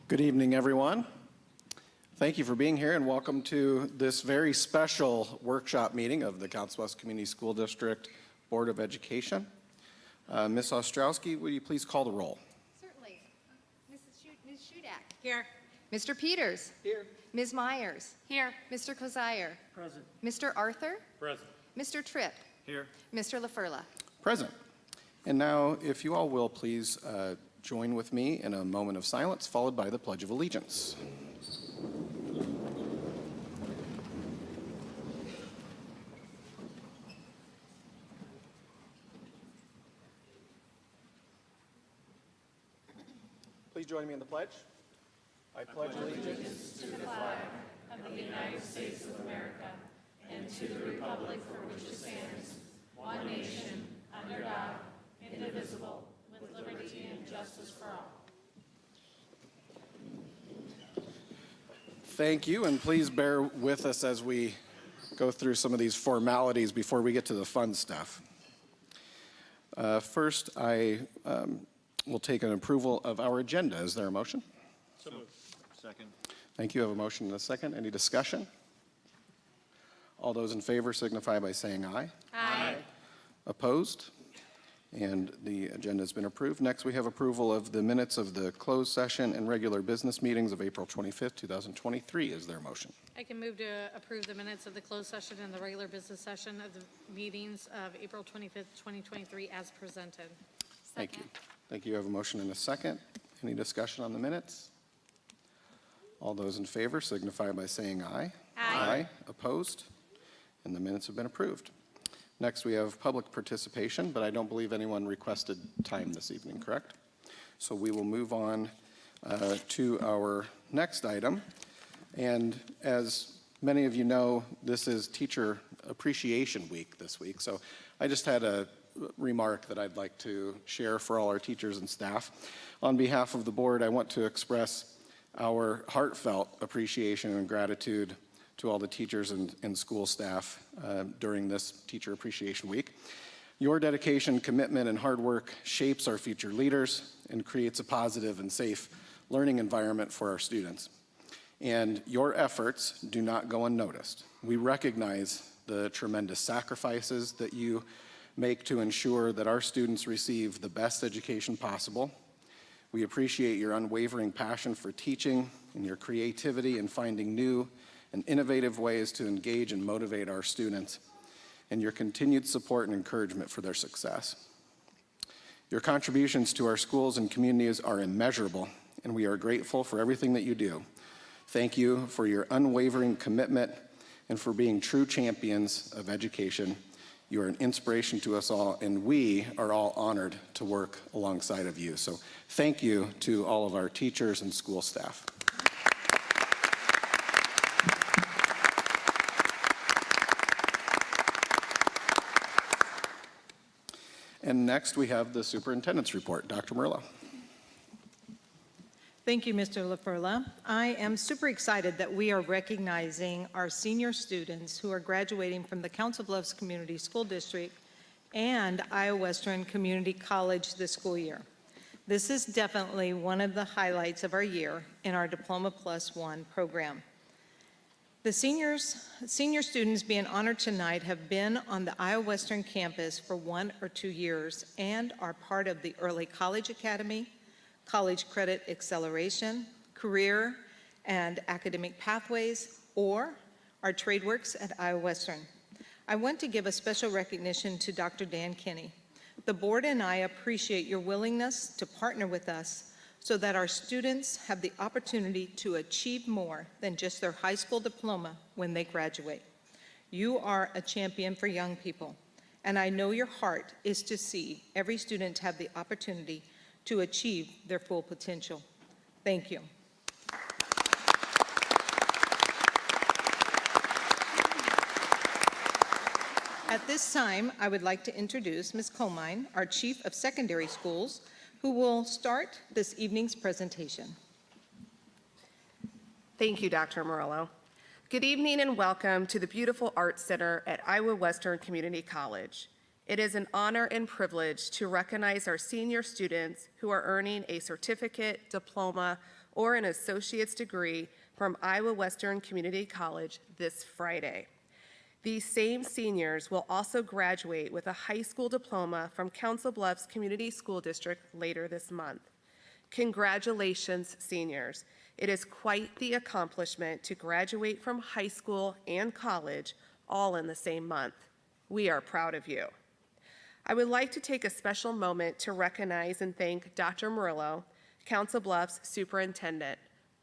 Good evening, everyone. Thank you for being here and welcome to this very special workshop meeting of the Council Bluffs Community School District Board of Education. Ms. Ostrowski, would you please call the roll? Certainly. Ms. Shudak. Here. Mr. Peters. Here. Ms. Myers. Here. Mr. Kozier. Present. Mr. Arthur. Present. Mr. Tripp. Here. Mr. LaFurla. Present. And now, if you all will please join with me in a moment of silence, followed by the Pledge of Allegiance. Please join me in the pledge. I pledge allegiance to the flag of the United States of America and to the republic for which it stands, one nation, under God, indivisible, with liberty and justice for all. Thank you, and please bear with us as we go through some of these formalities before we get to the fun stuff. First, I will take an approval of our agenda. Is there a motion? So moved. Second. Thank you. I have a motion and a second. Any discussion? All those in favor signify by saying aye. Aye. Opposed? And the agenda has been approved. Next, we have approval of the minutes of the closed session and regular business meetings of April 25th, 2023. Is there a motion? I can move to approve the minutes of the closed session and the regular business session of the meetings of April 25th, 2023 as presented. Thank you. Thank you. I have a motion and a second. Any discussion on the minutes? All those in favor signify by saying aye. Aye. Opposed? And the minutes have been approved. Next, we have public participation, but I don't believe anyone requested time this evening, correct? So we will move on to our next item. And as many of you know, this is Teacher Appreciation Week this week. So I just had a remark that I'd like to share for all our teachers and staff. On behalf of the board, I want to express our heartfelt appreciation and gratitude to all the teachers and school staff during this Teacher Appreciation Week. Your dedication, commitment, and hard work shapes our future leaders and creates a positive and safe learning environment for our students. And your efforts do not go unnoticed. We recognize the tremendous sacrifices that you make to ensure that our students receive the best education possible. We appreciate your unwavering passion for teaching and your creativity in finding new and innovative ways to engage and motivate our students, and your continued support and encouragement for their success. Your contributions to our schools and communities are immeasurable, and we are grateful for everything that you do. Thank you for your unwavering commitment and for being true champions of education. You are an inspiration to us all, and we are all honored to work alongside of you. So thank you to all of our teachers and school staff. And next we have the superintendent's report. Dr. Murillo. Thank you, Mr. LaFurla. I am super excited that we are recognizing our senior students who are graduating from the Council Bluffs Community School District and Iowa Western Community College this school year. This is definitely one of the highlights of our year in our Diploma Plus One program. The senior students being honored tonight have been on the Iowa Western campus for 1 or 2 years and are part of the Early College Academy, College Credit Acceleration, Career and Academic Pathways, or our TradeWorks at Iowa Western. I want to give a special recognition to Dr. Dan Kinney. The board and I appreciate your willingness to partner with us so that our students have the opportunity to achieve more than just their high school diploma when they graduate. You are a champion for young people, and I know your heart is to see every student have the opportunity to achieve their full potential. Thank you. At this time, I would like to introduce Ms. Comine, our Chief of Secondary Schools, who will start this evening's presentation. Thank you, Dr. Murillo. Good evening and welcome to the beautiful Arts Center at Iowa Western Community College. It is an honor and privilege to recognize our senior students who are earning a certificate, diploma, or an associate's degree from Iowa Western Community College this Friday. These same seniors will also graduate with a high school diploma from Council Bluffs Community School District later this month. Congratulations, seniors. It is quite the accomplishment to graduate from high school and college all in the same month. We are proud of you. I would like to take a special moment to recognize and thank Dr. Murillo, Council Bluffs Superintendent,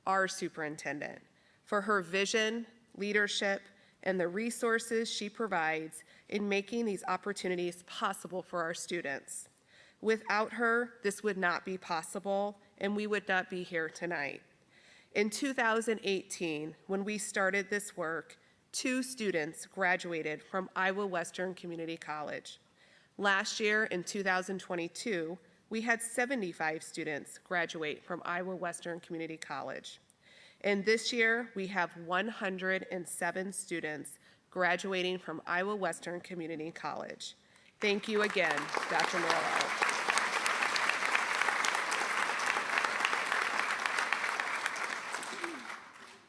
our superintendent, for her vision, leadership, and the resources she provides in making these opportunities possible for our students. Without her, this would not be possible, and we would not be here tonight. In 2018, when we started this work, 2 students graduated from Iowa Western Community College. Last year, in 2022, we had 75 students graduate from Iowa Western Community College. And this year, we have 107 students graduating from Iowa Western Community College. Thank you again, Dr. Murillo.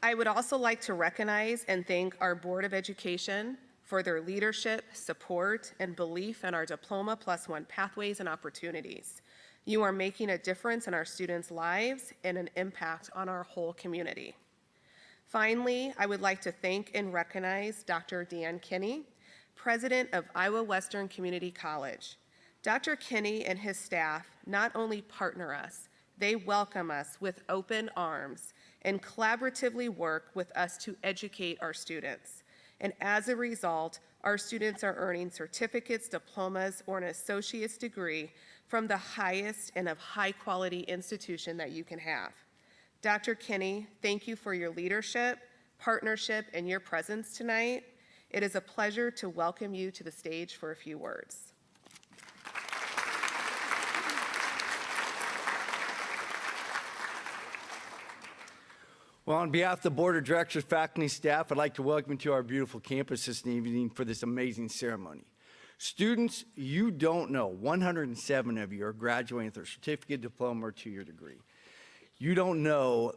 I would also like to recognize and thank our Board of Education for their leadership, support, and belief in our Diploma +1 pathways and opportunities. You are making a difference in our students' lives and an impact on our whole community. Finally, I would like to thank and recognize Dr. Dan Kinney, President of Iowa Western Community College. Dr. Kinney and his staff not only partner us, they welcome us with open arms and collaboratively work with us to educate our students. And as a result, our students are earning certificates, diplomas, or an associate's degree from the highest and of high quality institution that you can have. Dr. Kinney, thank you for your leadership, partnership, and your presence tonight. It is a pleasure to welcome you to the stage for a few words. Well, on behalf of the Board of Directors, faculty, and staff, I'd like to welcome you to our beautiful campus this evening for this amazing ceremony. Students, you don't know, 107 of you are graduating with a certificate, diploma, or 2-year degree. You don't know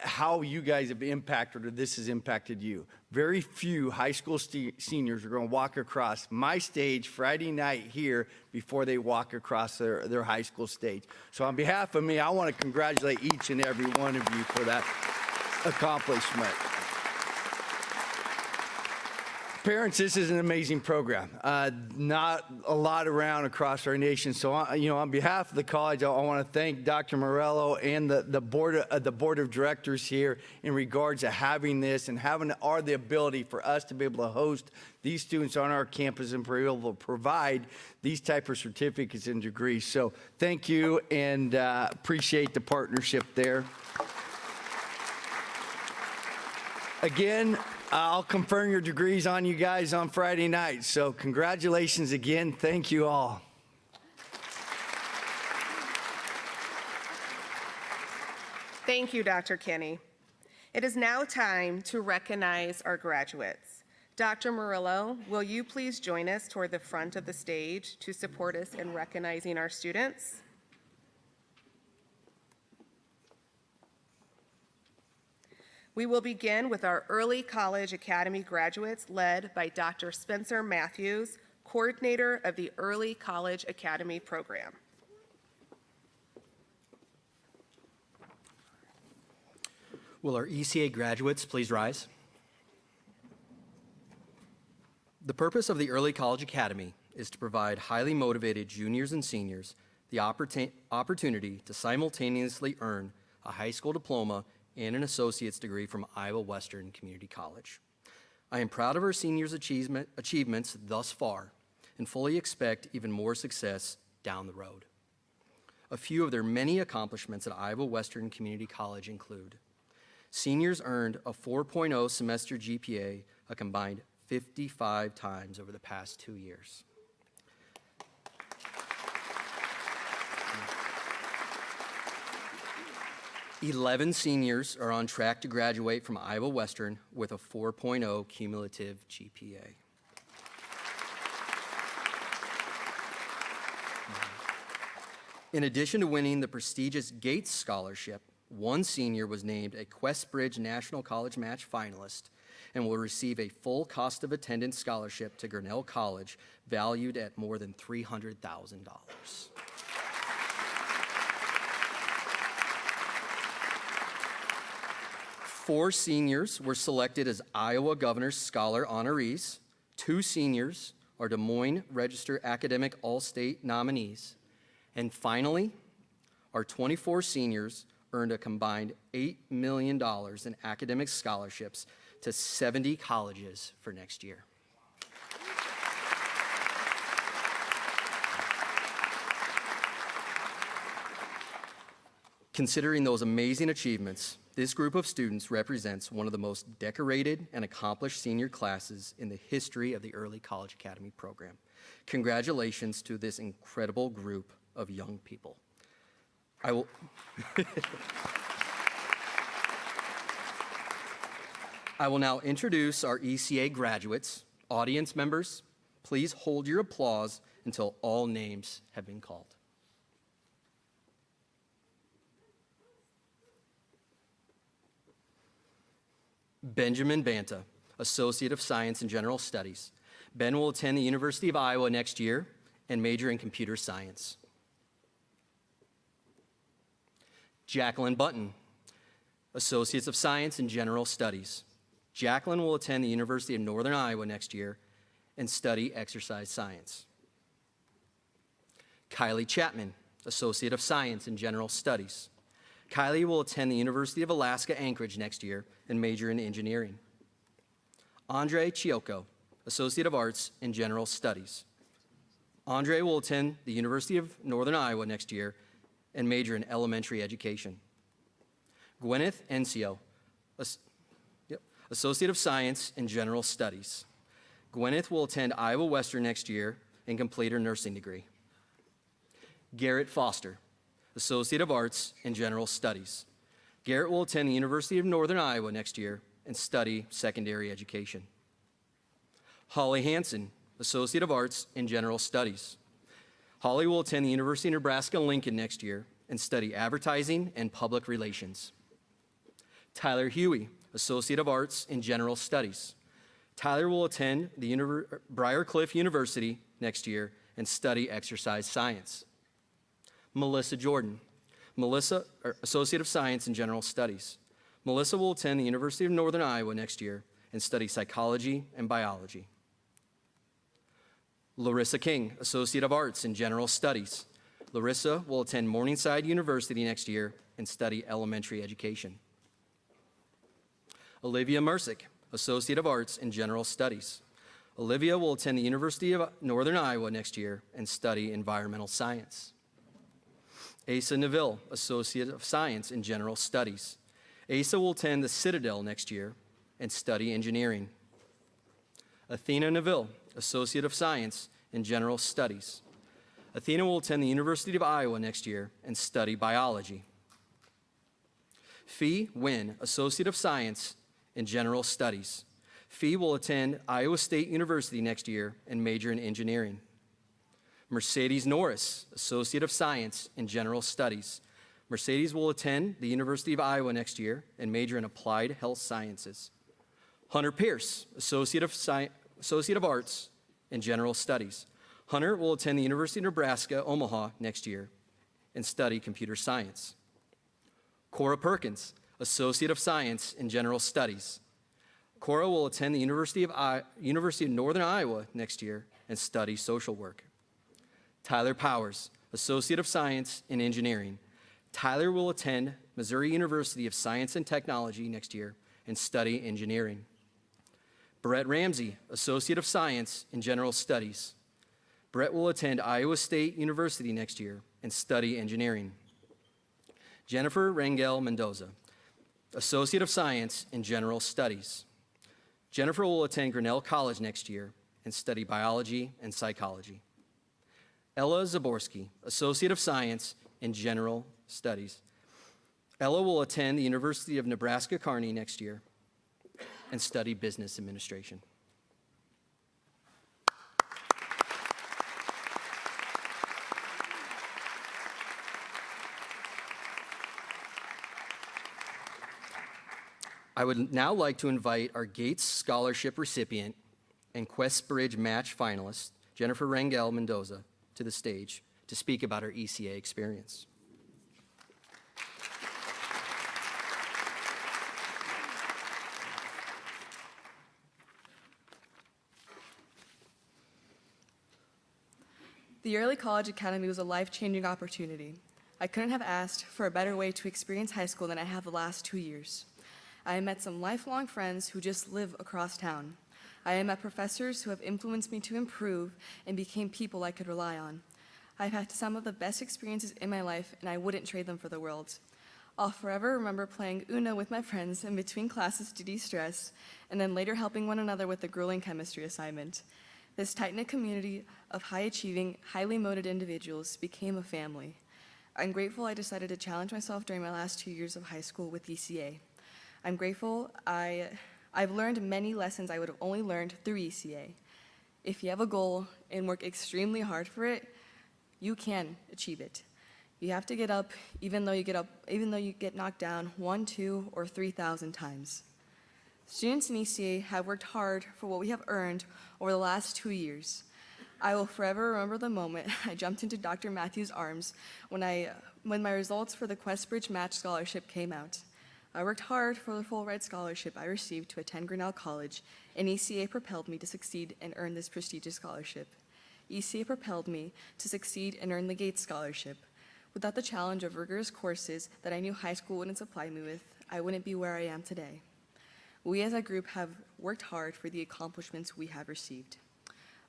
how you guys have impacted or this has impacted you. Very few high school seniors are going to walk across my stage Friday night here before they walk across their high school stage. So on behalf of me, I want to congratulate each and every one of you for that accomplishment. Parents, this is an amazing program. Not a lot around across our nation. So, on behalf of the college, I want to thank Dr. Murillo and the board of directors here in regards to having this and having the ability for us to be able to host these students on our campus and be able to provide these type of certificates and degrees. So, thank you and appreciate the partnership there. Again, I'll confirm your degrees on you guys on Friday night. So congratulations again. Thank you all. Thank you, Dr. Kinney. It is now time to recognize our graduates. Dr. Murillo, will you please join us toward the front of the stage to support us in recognizing our students? We will begin with our Early College Academy graduates led by Dr. Spencer Matthews, coordinator of the Early College Academy program. Will our ECA graduates please rise? The purpose of the Early College Academy is to provide highly motivated juniors and seniors the opportunity to simultaneously earn a high school diploma and an associate's degree from Iowa Western Community College. I am proud of our seniors' achievements thus far and fully expect even more success down the road. A few of their many accomplishments at Iowa Western Community College include: seniors earned a 4.0 semester GPA a combined 55 times over the past 2 years. "11 seniors are on track to graduate from Iowa Western with a 4.0 cumulative GPA. In addition to winning the prestigious Gates Scholarship, one senior was named a Questbridge National College Match finalist and will receive a full cost of attendance scholarship to Grinnell College valued at more than $300,000. Four seniors were selected as Iowa Governor's Scholar honorees. 2 seniors are Des Moines Register Academic All-State nominees. And finally, our 24 seniors earned a combined $8 million in academic scholarships to 70 colleges for next year. Considering those amazing achievements, this group of students represents one of the most decorated and accomplished senior classes in the history of the Early College Academy program. Congratulations to this incredible group of young people. I will now introduce our ECA graduates. Audience members, please hold your applause until all names have been called. Benjamin Banta, Associate of Science in General Studies. Ben will attend the University of Iowa next year and major in computer science. Jacqueline Button, Associates of Science in General Studies. Jacqueline will attend the University of Northern Iowa next year and study exercise science. Kylie Chapman, Associate of Science in General Studies. Kylie will attend the University of Alaska Anchorage next year and major in engineering. Andre Chioco, Associate of Arts in General Studies. Andre will attend the University of Northern Iowa next year and major in elementary education. Gwyneth Encio, Associate of Science in General Studies. Gwyneth will attend Iowa Western next year and complete her nursing degree. Garrett Foster, Associate of Arts in General Studies. Garrett will attend the University of Northern Iowa next year and study secondary education. Holly Hansen, Associate of Arts in General Studies. Holly will attend the University of Nebraska-Lincoln next year and study advertising and public relations. Tyler Huey, Associate of Arts in General Studies. Tyler will attend the Briarcliff University next year and study exercise science. Melissa Jordan, Associate of Science in General Studies. Melissa will attend the University of Northern Iowa next year and study psychology and biology. Larissa King, Associate of Arts in General Studies. Larissa will attend Morningside University next year and study elementary education. Olivia Mersick, Associate of Arts in General Studies. Olivia will attend the University of Northern Iowa next year and study environmental science. Asa Neville, Associate of Science in General Studies. Asa will attend the Citadel next year and study engineering. Athena Neville, Associate of Science in General Studies. Athena will attend the University of Iowa next year and study biology. Fee Nguyen, Associate of Science in General Studies. Fee will attend Iowa State University next year and major in engineering. Mercedes Norris, Associate of Science in General Studies. Mercedes will attend the University of Iowa next year and major in applied health sciences. Hunter Pierce, Associate of Arts in General Studies. Hunter will attend the University of Nebraska, Omaha next year and study computer science. Cora Perkins, Associate of Science in General Studies. Cora will attend the University of Northern Iowa next year and study social work. Tyler Powers, Associate of Science in Engineering. Tyler will attend Missouri University of Science and Technology next year and study engineering. Brett Ramsey, Associate of Science in General Studies. Brett will attend Iowa State University next year and study engineering. Jennifer Rangel Mendoza, Associate of Science in General Studies. Jennifer will attend Grinnell College next year and study biology and psychology. Ella Zaborski, Associate of Science in General Studies. Ella will attend the University of Nebraska-Kearney next year and study business administration. I would now like to invite our Gates Scholarship recipient and Quest Bridge match finalist, Jennifer Rangel Mendoza, to the stage to speak about her ECA experience. The Early College Academy was a life-changing opportunity. I couldn't have asked for a better way to experience high school than I have the last 2 years. I have met some lifelong friends who just live across town. I have met professors who have influenced me to improve and became people I could rely on. I've had some of the best experiences in my life, and I wouldn't trade them for the world. I'll forever remember playing Uno with my friends in between classes to de-stress, and then later helping one another with a grueling chemistry assignment. This tight-knit community of high-achieving, highly motivated individuals became a family. I'm grateful I decided to challenge myself during my last 2 years of high school with ECA. I'm grateful I've learned many lessons I would have only learned through ECA. If you have a goal and work extremely hard for it, you can achieve it. You have to get up even though you get knocked down 1, 2, or 3,000 times. Students in ECA have worked hard for what we have earned over the last 2 years. I will forever remember the moment I jumped into Dr. Matthews' arms when my results for the Quest Bridge Match Scholarship came out. I worked hard for the full ride scholarship I received to attend Grinnell College, and ECA propelled me to succeed and earn this prestigious scholarship. ECA propelled me to succeed and earn the Gates Scholarship. Without the challenge of rigorous courses that I knew high school wouldn't supply me with, I wouldn't be where I am today. We as a group have worked hard for the accomplishments we have received.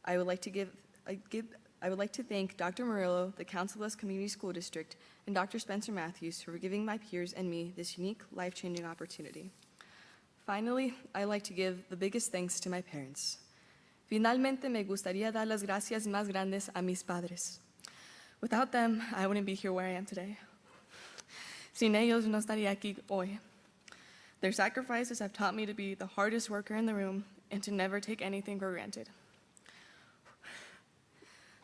I would like to thank Dr. Murillo, the Council Bluffs Community School District, and Dr. Spencer Matthews for giving my peers and me this unique, life-changing opportunity. Finally, I'd like to give the biggest thanks to my parents. Finalmente, me gustaría dar las gracias más grandes a mis padres. Without them, I wouldn't be here where I am today. Sin ellos, no estaría aquí hoy. Their sacrifices have taught me to be the hardest worker in the room and to never take anything for granted.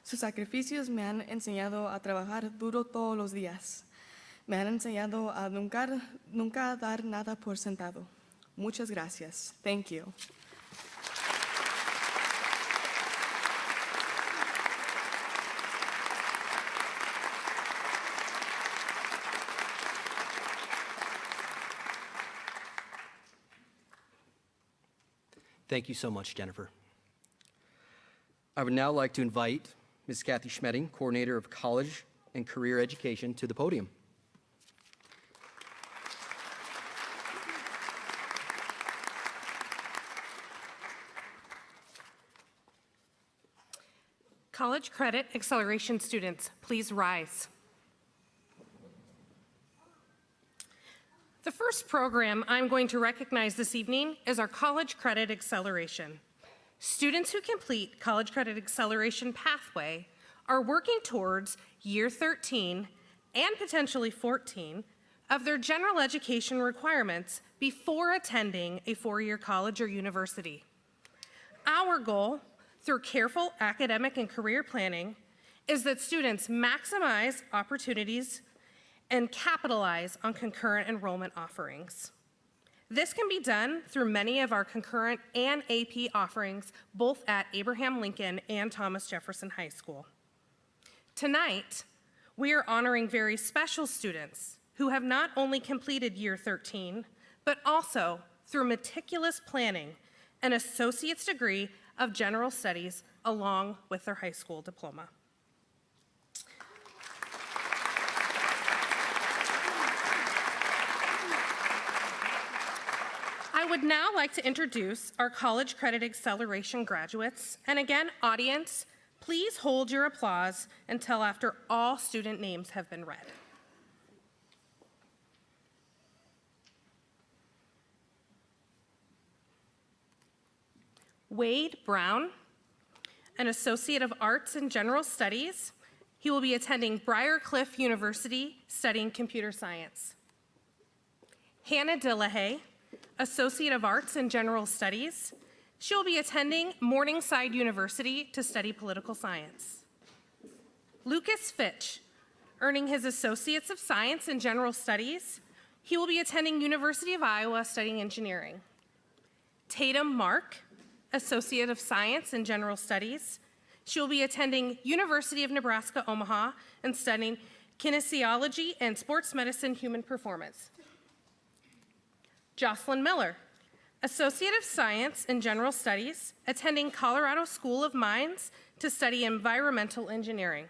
Sus sacrificios me han enseñado a trabajar duro todos los días. Me han enseñado a nunca dar nada por sentado. Muchas gracias. Thank you. Thank you so much, Jennifer. I would now like to invite Ms. Kathy Schmedding, Coordinator of College and Career Education, to the podium. College Credit Acceleration students, please rise. The first program I'm going to recognize this evening is our College Credit Acceleration. Students who complete College Credit Acceleration pathway are working towards year 13 and potentially 14 of their general education requirements before attending a four-year college or university. Our goal, through careful academic and career planning, is that students maximize opportunities and capitalize on concurrent enrollment offerings. This can be done through many of our concurrent and AP offerings, both at Abraham Lincoln and Thomas Jefferson High School. Tonight, we are honoring very special students who have not only completed year 13, but also, through meticulous planning, an associate's degree of general studies along with their high school diploma. I would now like to introduce our College Credit Acceleration graduates. And again, audience, please hold your applause until after all student names have been read. Wade Brown, an Associate of Arts in General Studies. He will be attending Briarcliff University studying computer science. Hannah Dillahay, Associate of Arts in General Studies. She'll be attending Morningside University to study political science. Lucas Fitch, earning his Associates of Science in General Studies. He will be attending University of Iowa studying engineering. Tatum Mark, Associate of Science in General Studies. She will be attending University of Nebraska, Omaha, and studying kinesiology and sports medicine human performance. Jocelyn Miller, Associate of Science in General Studies, attending Colorado School of Mines to study environmental engineering.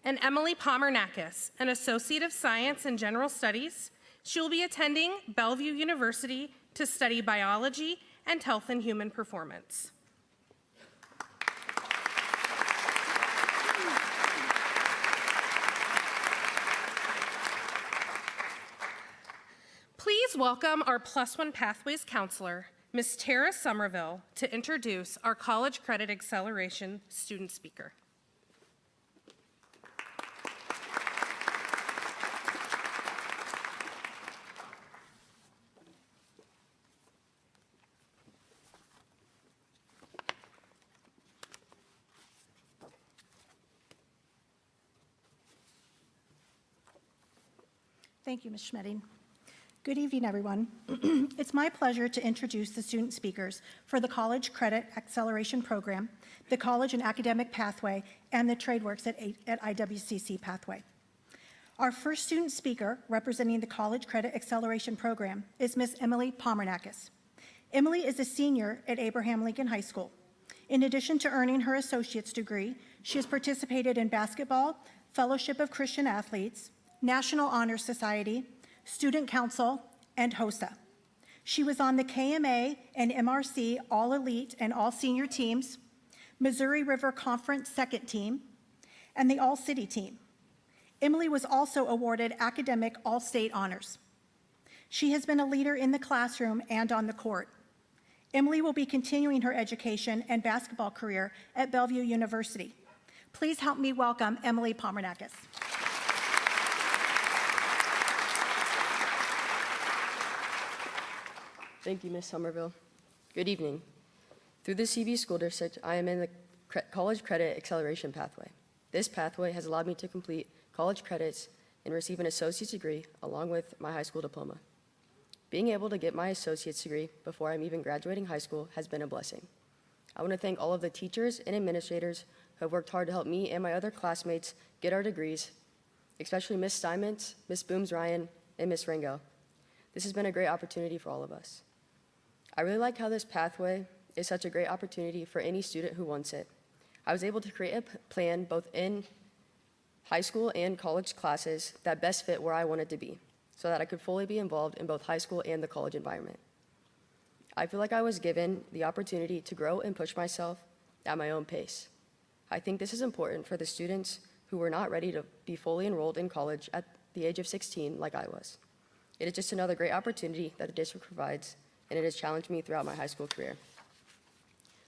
And Emily Pomernakis, an Associate of Science in General Studies. She will be attending Bellevue University to study biology and health and human performance. Please welcome our Plus One Pathways counselor, Ms. Tara Somerville, to introduce our College Credit Acceleration student speaker. Thank you, Ms. Schmedding. Good evening, everyone. It's my pleasure to introduce the student speakers for the College Credit Acceleration Program, the College and Academic Pathway, and the TradeWorks at IWCC Pathway. Our first student speaker representing the College Credit Acceleration Program is Ms. Emily Pomernakis. Emily is a senior at Abraham Lincoln High School. In addition to earning her associate's degree, she has participated in basketball, Fellowship of Christian Athletes, National Honor Society, Student Council, and HOSA. She was on the KMA and MRC All-Elite and All-Senior teams, Missouri River Conference Second Team, and the All-City team. Emily was also awarded Academic All-State Honors. She has been a leader in the classroom and on the court. Emily will be continuing her education and basketball career at Bellevue University. Please help me welcome Emily Pomernakis. Thank you, Ms. Somerville. Good evening. Through the CB School District, I am in the College Credit Acceleration Pathway. This pathway has allowed me to complete college credits and receive an associate's degree along with my high school diploma. Being able to get my associate's degree before I'm even graduating high school has been a blessing. I want to thank all of the teachers and administrators who have worked hard to help me and my other classmates get our degrees, especially Ms. Steinmetz, Ms. Booms-Ryan, and Ms. Ringo. This has been a great opportunity for all of us. I really like how this pathway is such a great opportunity for any student who wants it. I was able to create a plan both in high school and college classes that best fit where I wanted to be, so that I could fully be involved in both high school and the college environment. I feel like I was given the opportunity to grow and push myself at my own pace. I think this is important for the students who were not ready to be fully enrolled in college at the age of 16 like I was. It is just another great opportunity that the district provides, and it has challenged me throughout my high school career.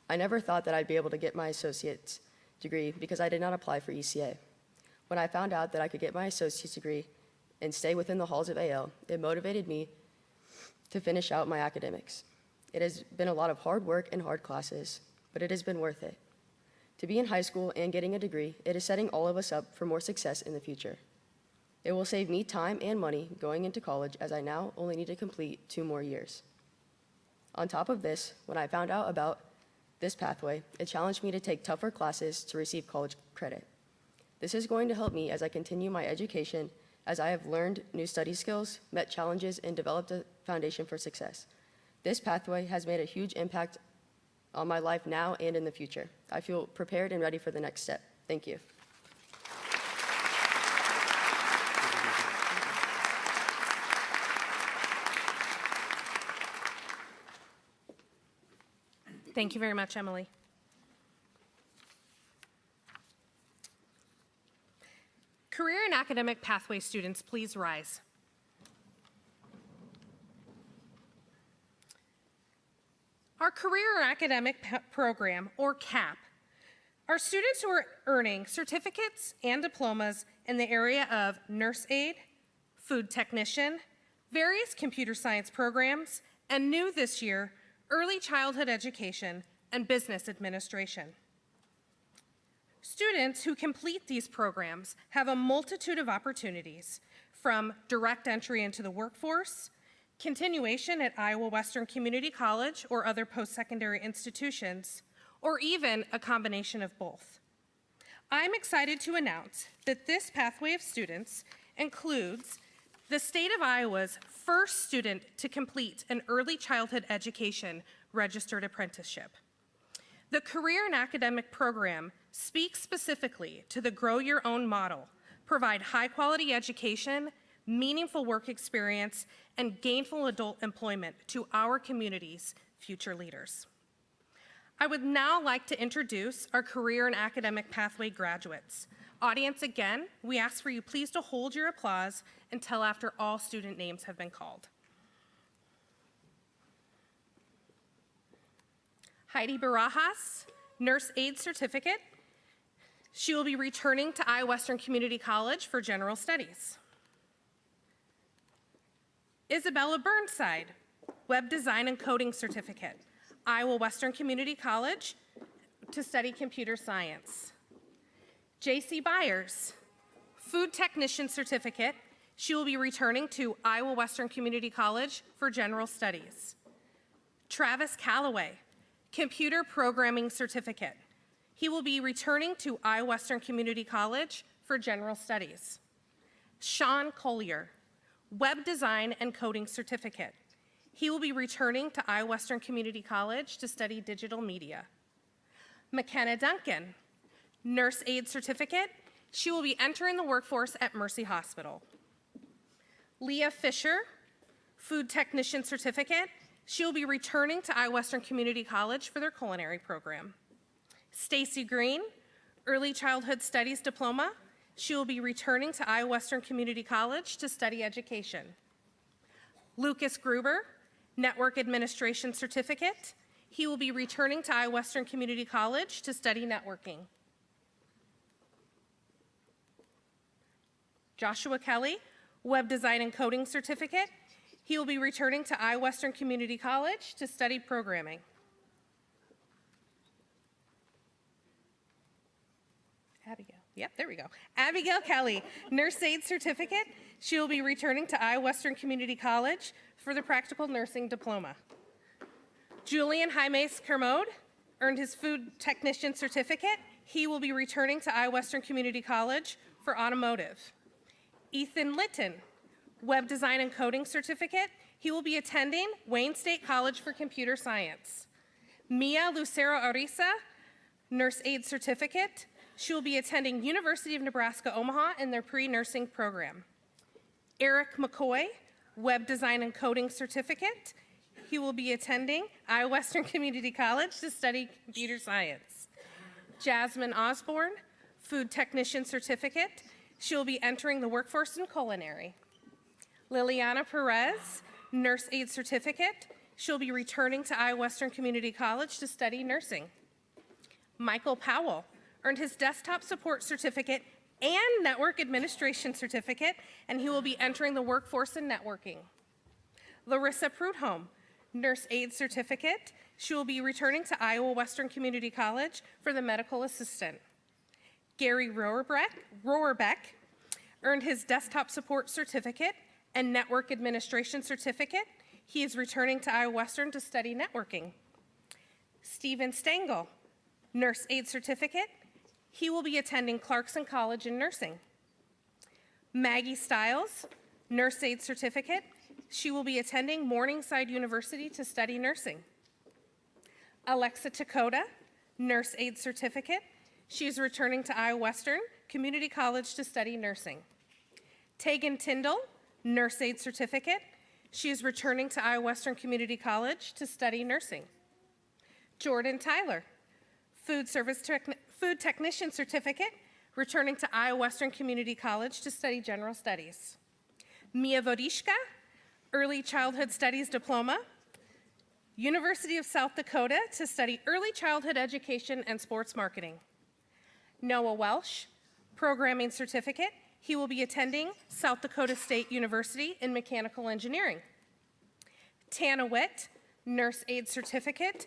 I never thought that I'd be able to get my associate's degree because I did not apply for ECA. When I found out that I could get my associate's degree and stay within the halls of AL, it motivated me to finish out my academics. It has been a lot of hard work and hard classes, but it has been worth it. To be in high school and getting a degree, it is setting all of us up for more success in the future. It will save me time and money going into college, as I now only need to complete 2 more years. On top of this, when I found out about this pathway, it challenged me to take tougher classes to receive college credit. This is going to help me as I continue my education, as I have learned new study skills, met challenges, and developed a foundation for success. This pathway has made a huge impact on my life now and in the future. I feel prepared and ready for the next step. Thank you. Thank you very much, Emily. Career and academic pathway students, please rise. Our Career and Academic Program, or CAP, are students who are earning certificates and diplomas in the area of nurse aide, food technician, various computer science programs, and new this year, early childhood education and business administration. Students who complete these programs have a multitude of opportunities, from direct entry into the workforce, continuation at Iowa Western Community College or other post-secondary institutions, or even a combination of both. I'm excited to announce that this pathway of students includes the state of Iowa's first student to complete an early childhood education registered apprenticeship. The career and academic program speaks specifically to the Grow Your Own model, provide high-quality education, meaningful work experience, and gainful adult employment to our community's future leaders. I would now like to introduce our career and academic pathway graduates. Audience, again, we ask for you please to hold your applause until after all student names have been called. Heidi Barajas, Nurse Aide Certificate. She will be returning to Iowa Western Community College for General Studies. Isabella Burnside, Web Design and Coding Certificate, Iowa Western Community College to study computer science. J.C. Byers, Food Technician Certificate. She will be returning to Iowa Western Community College for General Studies. Travis Calloway, Computer Programming Certificate. He will be returning to Iowa Western Community College for General Studies. Sean Collier, Web Design and Coding Certificate. He will be returning to Iowa Western Community College to study digital media. McKenna Duncan, Nurse Aide Certificate. She will be entering the workforce at Mercy Hospital. Leah Fisher, Food Technician Certificate. She will be returning to Iowa Western Community College for their culinary program. Stacy Green, Early Childhood Studies Diploma. She will be returning to Iowa Western Community College to study education. Lucas Gruber, Network Administration Certificate. He will be returning to Iowa Western Community College to study networking. Joshua Kelly, Web Design and Coding Certificate. He will be returning to Iowa Western Community College to study programming. Abigail, yep, there we go. Abigail Kelly, Nurse Aide Certificate. She will be returning to Iowa Western Community College for the Practical Nursing Diploma. Julian Jaimes Kermode earned his Food Technician Certificate. He will be returning to Iowa Western Community College for Automotive. Ethan Litton, Web Design and Coding Certificate. He will be attending Wayne State College for Computer Science. Mia Lucero Ariza, Nurse Aide Certificate. She will be attending University of Nebraska Omaha in their pre-nursing program. Eric McCoy, Web Design and Coding Certificate. He will be attending Iowa Western Community College to study computer science. Jasmine Osborne, Food Technician Certificate. She will be entering the workforce in culinary. Liliana Perez, Nurse Aide Certificate. She'll be returning to Iowa Western Community College to study nursing. Michael Powell earned his Desktop Support Certificate and Network Administration Certificate, and he will be entering the workforce in networking. Larissa Prudhomme, Nurse Aide Certificate. She will be returning to Iowa Western Community College for the medical assistant. Gary Rohrbeck earned his Desktop Support Certificate and Network Administration Certificate. He is returning to Iowa Western to study networking. Stephen Stengel, Nurse Aide Certificate. He will be attending Clarkson College in nursing. Maggie Stiles, Nurse Aide Certificate. She will be attending Morningside University to study nursing. Alexa Takota, Nurse Aide Certificate. She is returning to Iowa Western Community College to study nursing. Tegan Tyndall, Nurse Aide Certificate. She is returning to Iowa Western Community College to study nursing. Jordan Tyler, Food Technician Certificate, returning to Iowa Western Community College to study General Studies. Mia Vodishka, Early Childhood Studies Diploma, University of South Dakota to study Early Childhood Education and Sports Marketing. Noah Welsh, Programming Certificate. He will be attending South Dakota State University in Mechanical Engineering. Tana Witt, Nurse Aide Certificate.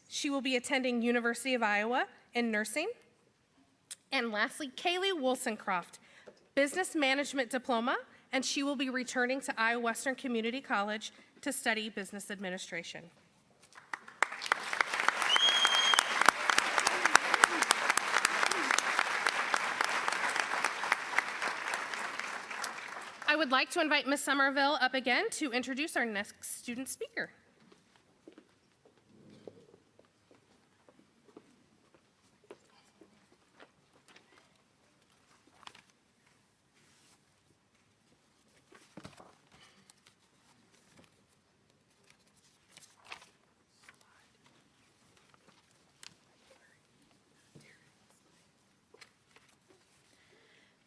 She will be attending University of Iowa in nursing. And lastly, Kaylee Woolsoncroft, Business Management Diploma and she will be returning to Iowa Western Community College to study business administration. I would like to invite Ms. Somerville up again to introduce our next student speaker.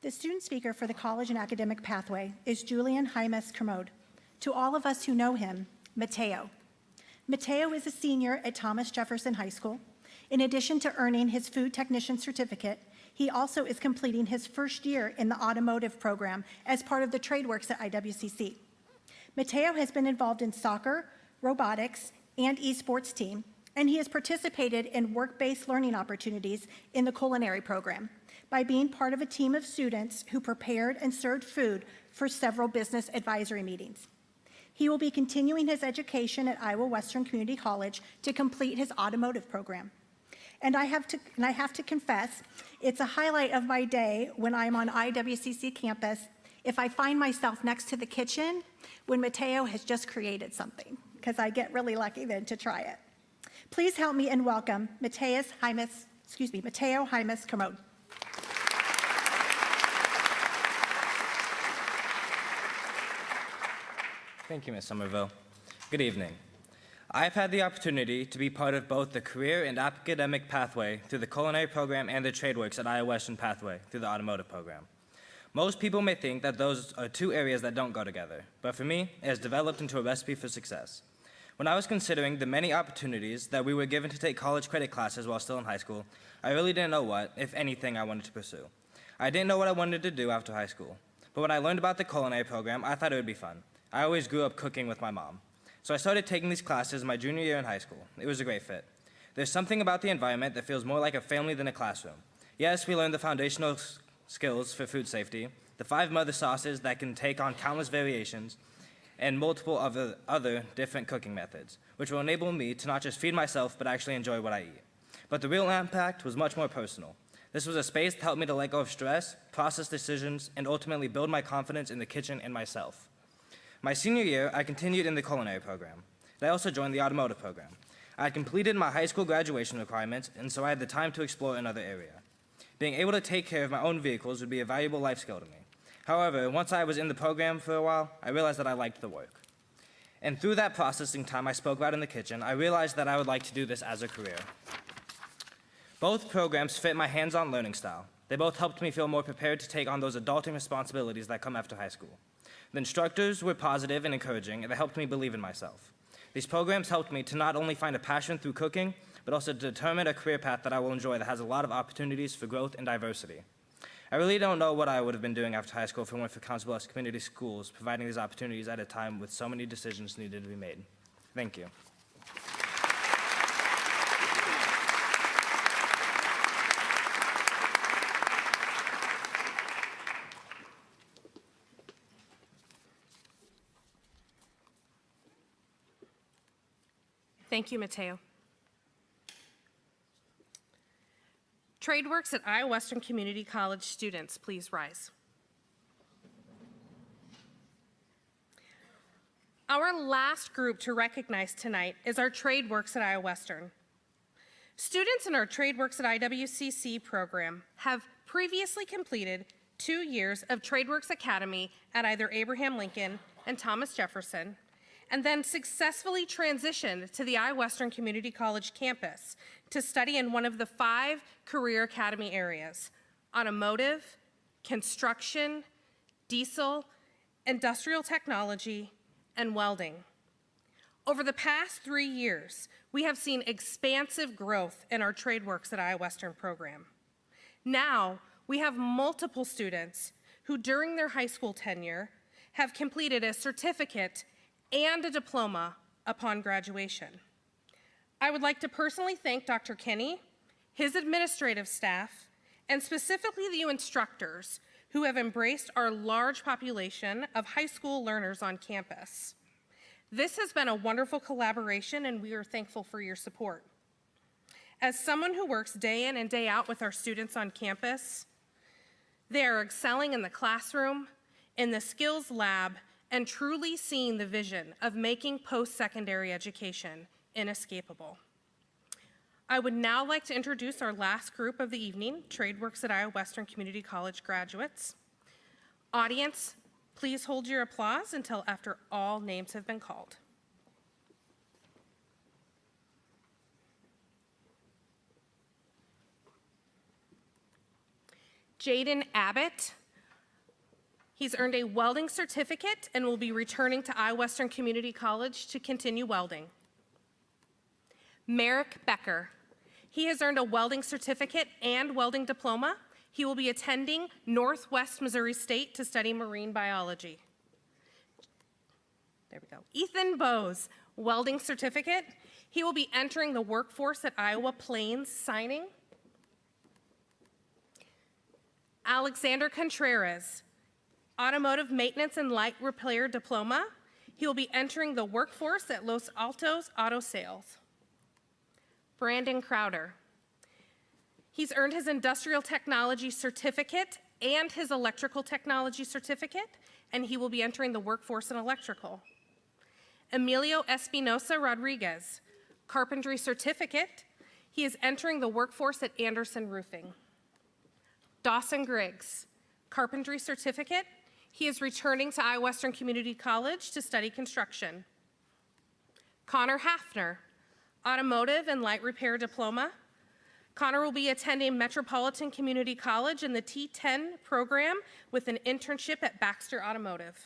The student speaker for the college and academic pathway is Julian Jaimes Kermode. To all of us who know him, Mateo. Mateo is a senior at Thomas Jefferson High School. In addition to earning his food technician certificate, he also is completing his first year in the automotive program as part of the TradeWorks at IWCC. Mateo has been involved in soccer, robotics, and esports team, and he has participated in work-based learning opportunities in the culinary program by being part of a team of students who prepared and served food for several business advisory meetings. He will be continuing his education at Iowa Western Community College to complete his automotive program. And I have to confess, it's a highlight of my day when I'm on IWCC campus if I find myself next to the kitchen when Mateo has just created something, because I get really lucky then to try it. Please help me in welcome Mateo Jaimes Kermode. Thank you, Ms. Somerville. Good evening. I've had the opportunity to be part of both the career and academic pathway through the culinary program and the TradeWorks at Iowa Western pathway through the automotive program. Most people may think that those are two areas that don't go together, but for me, it has developed into a recipe for success. When I was considering the many opportunities that we were given to take college credit classes while still in high school, I really didn't know what, if anything, I wanted to pursue. I didn't know what I wanted to do after high school, but when I learned about the culinary program, I thought it would be fun. I always grew up cooking with my mom. So I started taking these classes my junior year in high school. It was a great fit. There's something about the environment that feels more like a family than a classroom. Yes, we learned the foundational skills for food safety, the 5 mother sauces that can take on countless variations, and multiple other different cooking methods, which will enable me to not just feed myself, but actually enjoy what I eat. But the real impact was much more personal. This was a space that helped me to let go of stress, process decisions, and ultimately build my confidence in the kitchen and myself. My senior year, I continued in the culinary program, and I also joined the automotive program. I had completed my high school graduation requirements, and so I had the time to explore another area. Being able to take care of my own vehicles would be a valuable life skill to me. However, once I was in the program for a while, I realized that I liked the work. And through that processing time I spoke about in the kitchen, I realized that I would like to do this as a career. Both programs fit my hands-on learning style. They both helped me feel more prepared to take on those adulting responsibilities that come after high school. The instructors were positive and encouraging, and they helped me believe in myself. These programs helped me to not only find a passion through cooking, but also to determine a career path that I will enjoy that has a lot of opportunities for growth and diversity. I really don't know what I would have been doing after high school if it weren't for Council Bluffs Community Schools providing these opportunities at a time with so many decisions needed to be made. Thank you. Thank you, Mateo. TradeWorks at Iowa Western Community College students, please rise. Our last group to recognize tonight is our TradeWorks at Iowa Western. Students in our TradeWorks at IWCC program have previously completed 2 years of TradeWorks Academy at either Abraham Lincoln and Thomas Jefferson, and then successfully transitioned to the Iowa Western Community College campus to study in one of the 5 career academy areas: automotive, construction, diesel, industrial technology, and welding. Over the past 3 years, we have seen expansive growth in our TradeWorks at Iowa Western program. Now, we have multiple students who during their high school tenure have completed a certificate and a diploma upon graduation. I would like to personally thank Dr. Kinney, his administrative staff, and specifically the instructors who have embraced our large population of high school learners on campus. This has been a wonderful collaboration, and we are thankful for your support. As someone who works day in and day out with our students on campus, they are excelling in the classroom, in the skills lab, and truly seeing the vision of making post-secondary education inescapable. I would now like to introduce our last group of the evening, TradeWorks at Iowa Western Community College graduates. Audience, please hold your applause until after all names have been called. Jaden Abbott. He's earned a welding certificate and will be returning to Iowa Western Community College to continue welding. Merrick Becker. He has earned a welding certificate and welding diploma. He will be attending Northwest Missouri State to study marine biology. There we go. Ethan Bose, welding certificate. He will be entering the workforce at Iowa Plains signing. Alexander Contreras, automotive maintenance and light repair diploma. He will be entering the workforce at Los Altos Auto Sales. Brandon Crowder. He's earned his industrial technology certificate and his electrical technology certificate, and he will be entering the workforce in electrical. Emilio Espinosa Rodriguez, carpentry certificate. He is entering the workforce at Anderson Roofing. Dawson Griggs, carpentry certificate. He is returning to Iowa Western Community College to study construction. Connor Hafner, automotive and light repair diploma. Connor will be attending Metropolitan Community College in the T10 program with an internship at Baxter Automotive.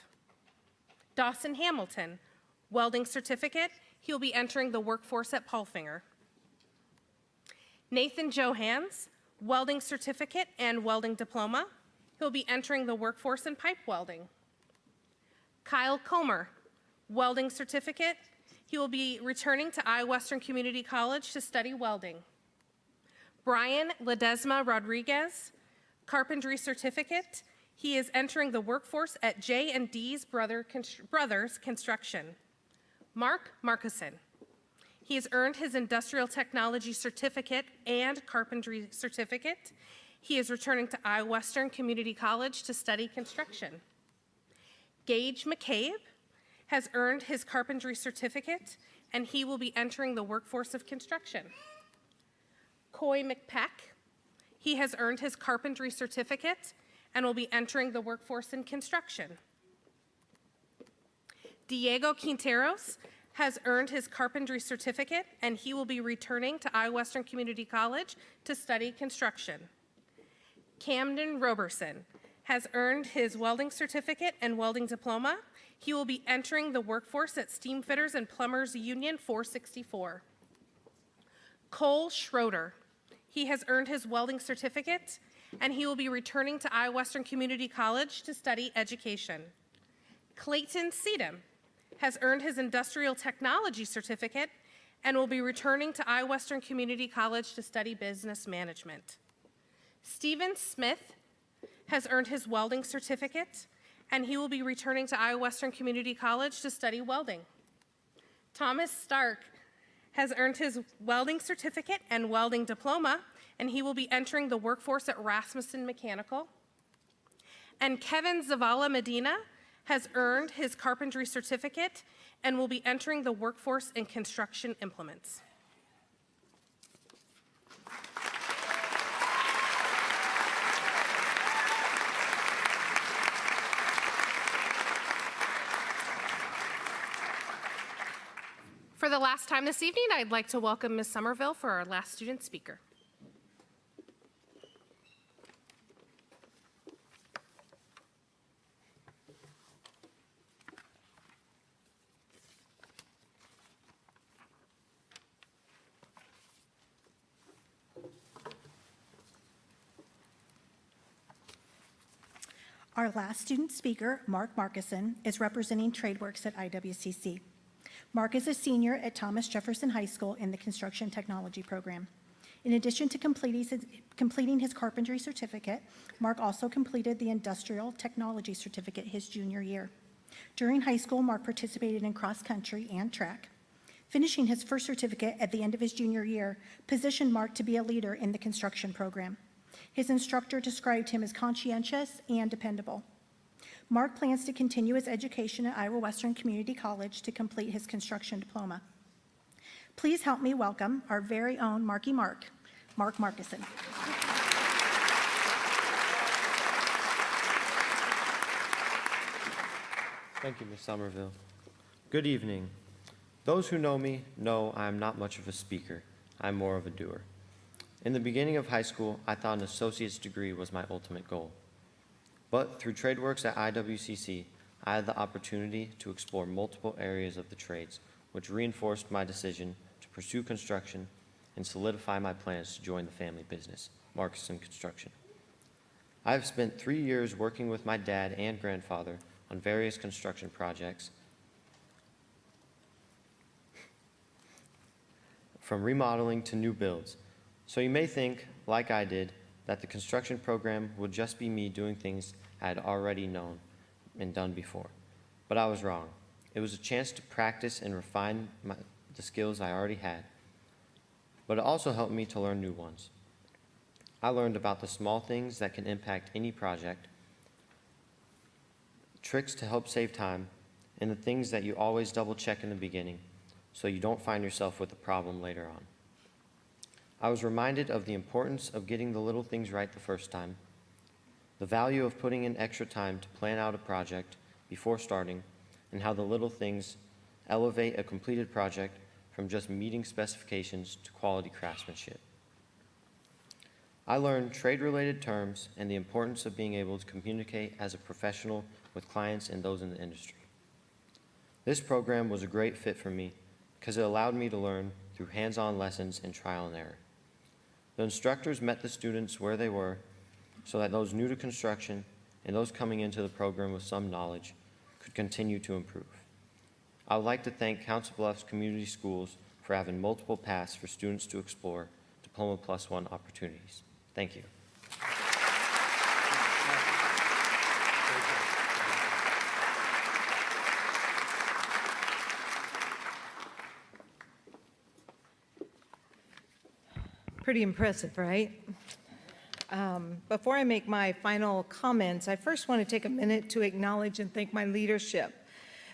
Dawson Hamilton, welding certificate. He'll be entering the workforce at Paulfinger. Nathan Johans, welding certificate and welding diploma. He'll be entering the workforce in pipe welding. Kyle Comer, welding certificate. He will be returning to Iowa Western Community College to study welding. Brian Ledesma Rodriguez, carpentry certificate. He is entering the workforce at J&D's Brothers Construction. Mark Markuson. He has earned his industrial technology certificate and carpentry certificate. He is returning to Iowa Western Community College to study construction. Gage McCabe has earned his carpentry certificate, and he will be entering the workforce of construction. Coy McPeck, he has earned his carpentry certificate and will be entering the workforce in construction. Diego Quinteros has earned his carpentry certificate, and he will be returning to Iowa Western Community College to study construction. Camden Roberson has earned his welding certificate and welding diploma. He will be entering the workforce at Steamfitters and Plumbers Union 464. Cole Schroeder, he has earned his welding certificate, and he will be returning to Iowa Western Community College to study education. Clayton Seedham has earned his industrial technology certificate and will be returning to Iowa Western Community College to study business management. Stephen Smith has earned his welding certificate, and he will be returning to Iowa Western Community College to study welding. Thomas Stark has earned his welding certificate and welding diploma, and he will be entering the workforce at Rasmussen Mechanical. And Kevin Zavala Medina has earned his carpentry certificate and will be entering the workforce in construction implements. For the last time this evening, I'd like to welcome Ms. Somerville for our last student speaker. Our last student speaker, Mark Markuson, is representing TradeWorks at IWCC. Mark is a senior at Thomas Jefferson High School in the Construction Technology program. In addition to completing his carpentry certificate, Mark also completed the industrial technology certificate his junior year. During high school, Mark participated in cross country and track. Finishing his first certificate at the end of his junior year positioned Mark to be a leader in the construction program. His instructor described him as conscientious and dependable. Mark plans to continue his education at Iowa Western Community College to complete his construction diploma. Please help me welcome our very own Marky Mark, Mark Markison. Thank you, Ms. Somerville. Good evening. Those who know me know I am not much of a speaker. I'm more of a doer. In the beginning of high school, I thought an associate's degree was my ultimate goal. But through TradeWorks at IWCC, I had the opportunity to explore multiple areas of the trades, which reinforced my decision to pursue construction and solidify my plans to join the family business, Markison Construction. I have spent 3 years working with my dad and grandfather on various construction projects, from remodeling to new builds. So you may think, like I did, that the construction program would just be me doing things I had already known and done before. But I was wrong. It was a chance to practice and refine the skills I already had. But it also helped me to learn new ones. I learned about the small things that can impact any project, tricks to help save time, and the things that you always double check in the beginning so you don't find yourself with a problem later on. I was reminded of the importance of getting the little things right the first time, the value of putting in extra time to plan out a project before starting, and how the little things elevate a completed project from just meeting specifications to quality craftsmanship. I learned trade-related terms and the importance of being able to communicate as a professional with clients and those in the industry. This program was a great fit for me because it allowed me to learn through hands-on lessons and trial and error. The instructors met the students where they were so that those new to construction and those coming into the program with some knowledge could continue to improve. I would like to thank Council Bluffs Community Schools for having multiple paths for students to explore Diploma Plus One opportunities. Thank you. Pretty impressive, right? Before I make my final comments, I first want to take a minute to acknowledge and thank my leadership.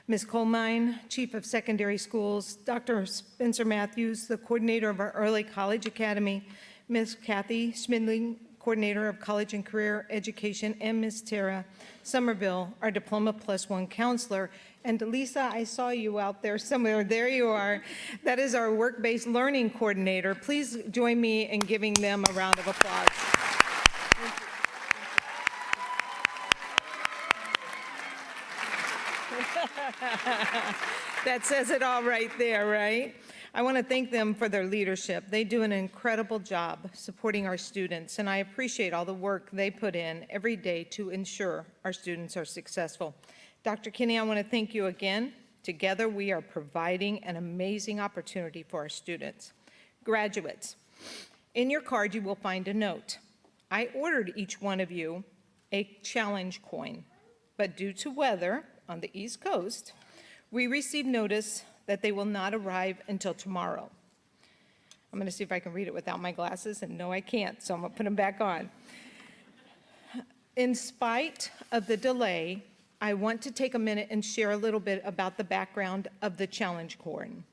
Ms. Colmine, Chief of Secondary Schools, Dr. Spencer Matthews, the coordinator of our Early College Academy, Ms. Kathy Schmidling, coordinator of College and Career Education, and Ms. Tara Somerville, our Diploma Plus One counselor. And Lisa, I saw you out there somewhere. There you are. That is our work-based learning coordinator. Please join me in giving them a round of applause. That says it all right there, right? I want to thank them for their leadership. They do an incredible job supporting our students, and I appreciate all the work they put in every day to ensure our students are successful. Dr. Kinney, I want to thank you again. Together, we are providing an amazing opportunity for our students. Graduates, in your card, you will find a note. I ordered each one of you a challenge coin, but due to weather on the East Coast, we received notice that they will not arrive until tomorrow. I'm going to see if I can read it without my glasses, and no, I can't, so I'm going to put them back on. In spite of the delay, I want to take a minute and share a little bit about the background of the challenge coin.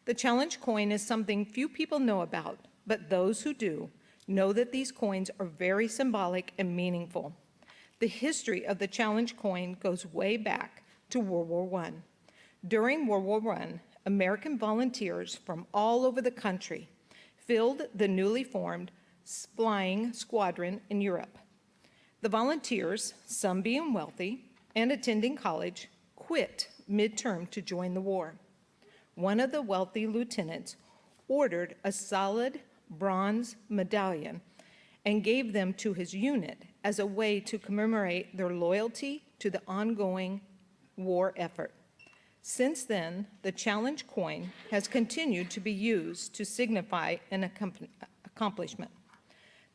The challenge coin is something few people know about, but those who do know that these coins are very symbolic and meaningful. The history of the challenge coin goes way back to World War I. During World War I, American volunteers from all over the country filled the newly formed flying squadron in Europe. The volunteers, some being wealthy and attending college, quit midterm to join the war. One of the wealthy lieutenants ordered a solid bronze medallion and gave them to his unit as a way to commemorate their loyalty to the ongoing war effort. Since then, the challenge coin has continued to be used to signify an accomplishment.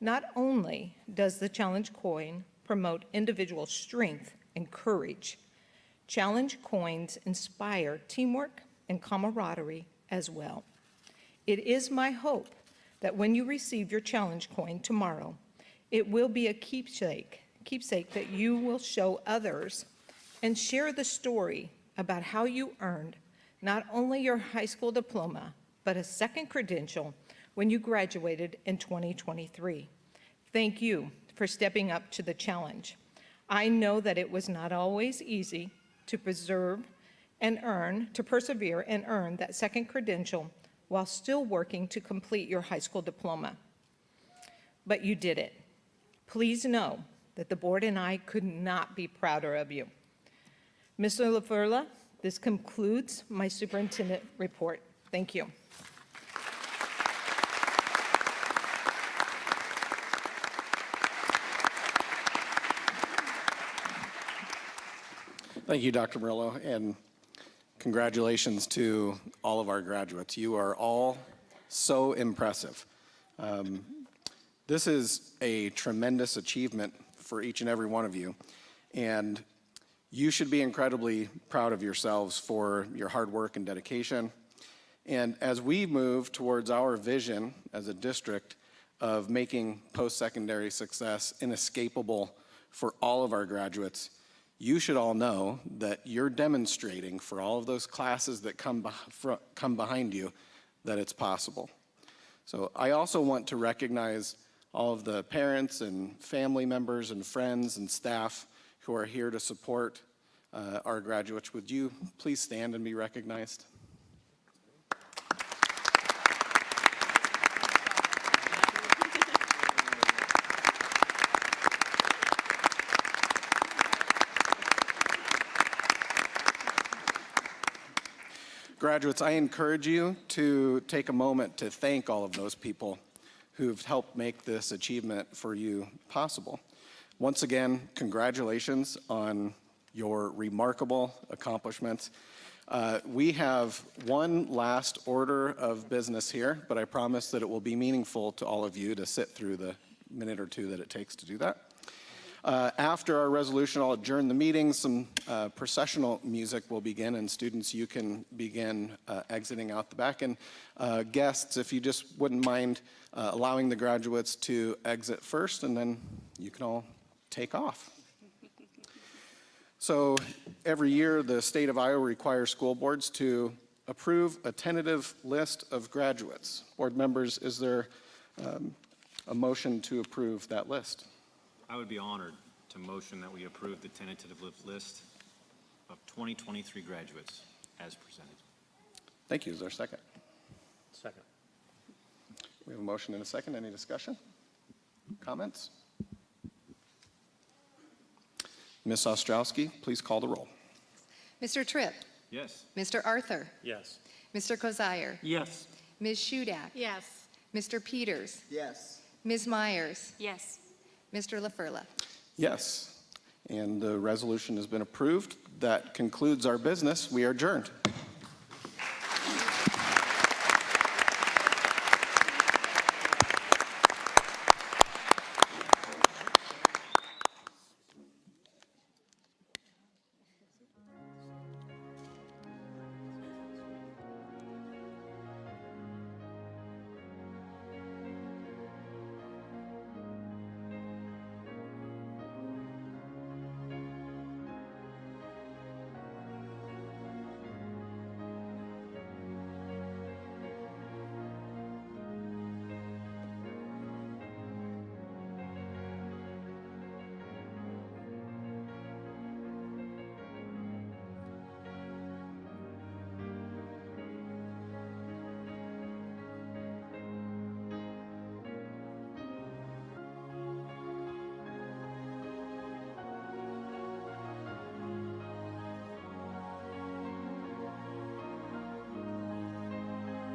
Not only does the challenge coin promote individual strength and courage, challenge coins inspire teamwork and camaraderie as well. It is my hope that when you receive your challenge coin tomorrow, it will be a keepsake that you will show others and share the story about how you earned not only your high school diploma, but a second credential when you graduated in 2023. Thank you for stepping up to the challenge. I know that it was not always easy to persevere and earn that second credential while still working to complete your high school diploma. But you did it. Please know that the board and I could not be prouder of you. Mr. LaFurla, this concludes my superintendent report. Thank you. Thank you, Dr. Murillo, and congratulations to all of our graduates. You are all so impressive. This is a tremendous achievement for each and every one of you, and you should be incredibly proud of yourselves for your hard work and dedication. And as we move towards our vision as a district of making post-secondary success inescapable for all of our graduates, you should all know that you're demonstrating for all of those classes that come behind you that it's possible. So I also want to recognize all of the parents and family members and friends and staff who are here to support our graduates. Would you please stand and be recognized? Graduates, I encourage you to take a moment to thank all of those people who've helped make this achievement for you possible. Once again, congratulations on your remarkable accomplishments. We have one last order of business here, but I promise that it will be meaningful to all of you to sit through the minute or two that it takes to do that. After our resolution, I'll adjourn the meeting. Some processional music will begin, and students, you can begin exiting out the back. And guests, if you just wouldn't mind allowing the graduates to exit first, and then you can all take off. So every year, the state of Iowa requires school boards to approve a tentative list of graduates. Board members, is there a motion to approve that list? I would be honored to motion that we approve the tentative list of 2023 graduates as presented. Thank you. Is there a second? Second. We have a motion and a second. Any discussion? Comments? Ms. Ostrowski, please call the roll. Mr. Tripp? Yes. Mr. Arthur? Yes. Mr. Kozier? Yes. Ms. Shudak? Yes. Mr. Peters? Yes. Ms. Myers? Yes. Mr. LaFurla? Yes. And the resolution has been approved. That concludes our business. We are adjourned.